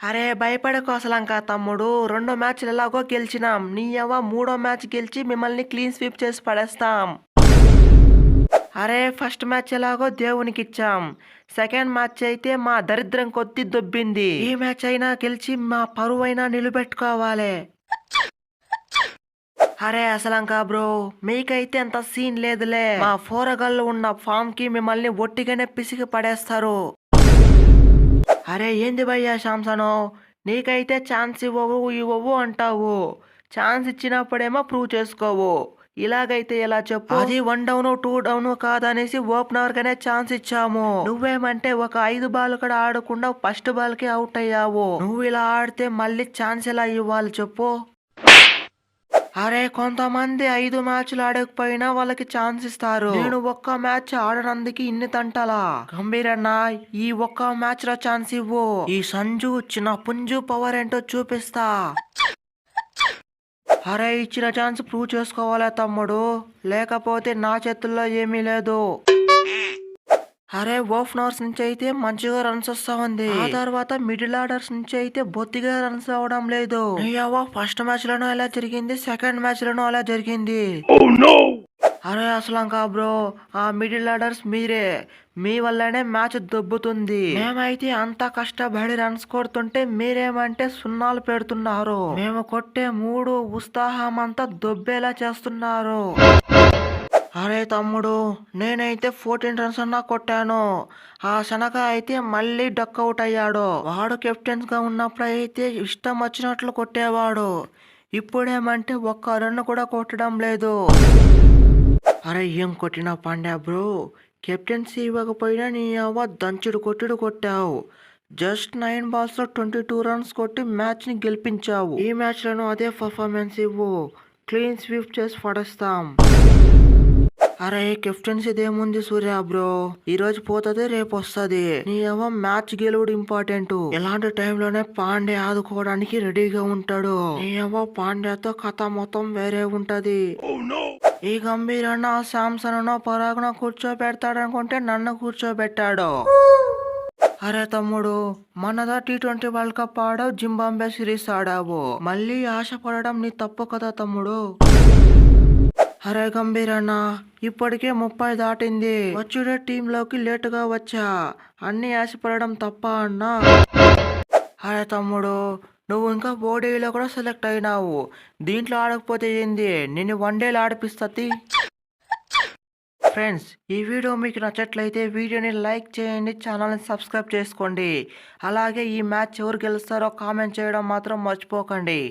అరే భయపడకు అసలంక తమ్ముడు. రెండో మ్యాచ్‌లు ఎలాగో గెలిచినాం. నీ యవ్వ మూడో మ్యాచ్ గెలిచి మిమ్మల్ని క్లీన్ స్వీప్ చేసి పడేస్తాం. అరే ఫస్ట్ మ్యాచ్ ఎలాగో దేవునికిచ్చాం. సెకండ్ మ్యాచ్ అయితే మా దరిద్రం కొద్దీ దొబ్బింది. ఈ మ్యాచ్ అయినా గెలిచి మా పరువైనా నిలబెట్టుకోవాలే. అరే అసలంక బ్రో, మీకైతే అంత సీన్ లేదులే. మా పోరగాళ్ళు ఉన్న ఫామ్ కి మిమ్మల్ని ఒట్టిగానే పిసికి పడేస్తారు. అరే ఏంది భయ్యా శాంసను, నీకైతే ఛాన్స్ ఇవ్వవు ఇవ్వవు అంటావు. ఛాన్స్ ఇచ్చినప్పుడేమో ప్రూవ్ చేసుకోవు. ఇలాగైతే ఎలా చెప్పు. అది 1 డౌన్ 2 డౌన్ కాదనేసి ఓపెనర్ గానే ఛాన్స్ ఇచ్చాము. నువ్వేమంటే ఒక 5 బాల్ కూడా ఆడకుండా ఫస్ట్ బాల్ కి అవుట్ అయ్యావు. నువ్వు ఇలా ఆడితే మళ్ళీ ఛాన్స్ ఎలా ఇవ్వాలి చెప్పు. అరే కొంతమంది 5 మ్యాచ్లు ఆడకపోయినా వాళ్ళకి ఛాన్స్ ఇస్తారు. నేను ఒక్క మ్యాచ్ ఆడనందుకు ఇన్ని తంటలా. గంభీరన్న, ఈ ఒక్క మ్యాచ్ లో ఛాన్స్ ఇవ్వు. ఈ సంజు చిన్న పుంజు పవర్ ఏంటో చూపిస్తా. అరే ఇచ్చిన ఛాన్స్ ప్రూవ్ చేసుకోవాలా తమ్ముడు, లేకపోతే నా చేతుల్లో ఏమీ లేదు. అరే ఓపెనర్స్ నుంచి అయితే మంచిగా రన్స్ వస్తా ఉంది. ఆ తర్వాత మిడిల్ ఆర్డర్స్ నుంచి అయితే బొత్తిగా రన్స్ అవడం లేదు. ఫస్ట్ మ్యాచ్ లోనూ అలా జరిగింది, సెకండ్ మ్యాచ్ లోనూ అలా జరిగింది. అరే అసలంకా బ్రో, ఆ మిడిల్ ఆర్డర్స్ మీరే. మీ వల్లనే మ్యాచ్ దొబ్బుతుంది. మేమైతే అంత కష్టపడి రన్స్ కొడుతుంటే మీరేమంటే సున్నాలు పెడుతున్నారు. మేము కొట్టే 3 ఉత్సాహం అంతా దొబ్బేలా చేస్తున్నారు. అరే తమ్ముడు, నేనైతే 14 రన్స్ అన్నా కొట్టాను. ఆ శనగ అయితే మళ్ళీ డక్అవుట్ అయ్యాడు. వాడు కెప్టెన్స్ గా ఉన్నప్పుడు అయితే ఇష్టం వచ్చినట్లు కొట్టేవాడు. ఇప్పుడేమంటే ఒక్క రన్ కూడా కొట్టడం లేదు. అరే ఏం కొట్టినా పాండ్యా బ్రో, కెప్టెన్సీ ఇవ్వకపోయినా నీ అవ్వ దంచుడు కొట్టుడు కొట్టావు. జస్ట్ 9 balls లో 22 రన్స్ కొట్టి మ్యాచ్ ని గెలిపించావు. ఈ మ్యాచ్ లోనూ అదే పర్ఫార్మెన్స్ ఇవ్వు, క్లీన్ స్వీప్ చేసి పడేస్తాం. అరే కెప్టెన్సీ ఏముంది సూర్య బ్రో, ఈ రోజు పోతుంది రేపు వస్తుంది. నీ ఏమో మ్యాచ్ గెలువుడు ఇంపార్టెంట్. ఇలాంటి టైంలోనే పాండే ఆదుకోవడానికి రెడీగా ఉంటాడు. నీ ఏమో పాండ్యాతో కథ మొత్తం వేరే ఉంటది. ఈ గంభీరన్న శాంసన్ పరాగున కూర్చోబెడతాడనుకుంటే నన్ను కూర్చోబెట్టాడు. అరే తమ్ముడు, మనదా T20 వరల్డ్ కప్ ఆడావు, జింబాంబే సిరీస్ ఆడావు. మళ్ళీ ఆశపడడం నీ తప్పు కదా తమ్ముడు. అరే గంభీరన్న, ఇప్పటికే 30 దాటింది. వచ్చుడే టీంలోకి లేటుగా వచ్చా. అన్ని ఆశపడడం తప్ప అన్నా. అరే తమ్ముడు, నువ్వు ఇంకా ఓడీలో కూడా సెలెక్ట్ అయినావు. దీంట్లో ఆడకపోతే ఏంది, నిన్ను వన్డేలు ఆడిపిస్తుంది. ఫ్రెండ్స్, ఈ వీడియో మీకు నచ్చట్లయితే వీడియోని లైక్ చేయండి, ఛానల్ని సబ్స్క్రైబ్ చేసుకోండి. అలాగే ఈ మ్యాచ్ ఎవరు గెలుస్తారో కామెంట్ చేయడం మాత్రం మర్చిపోకండి.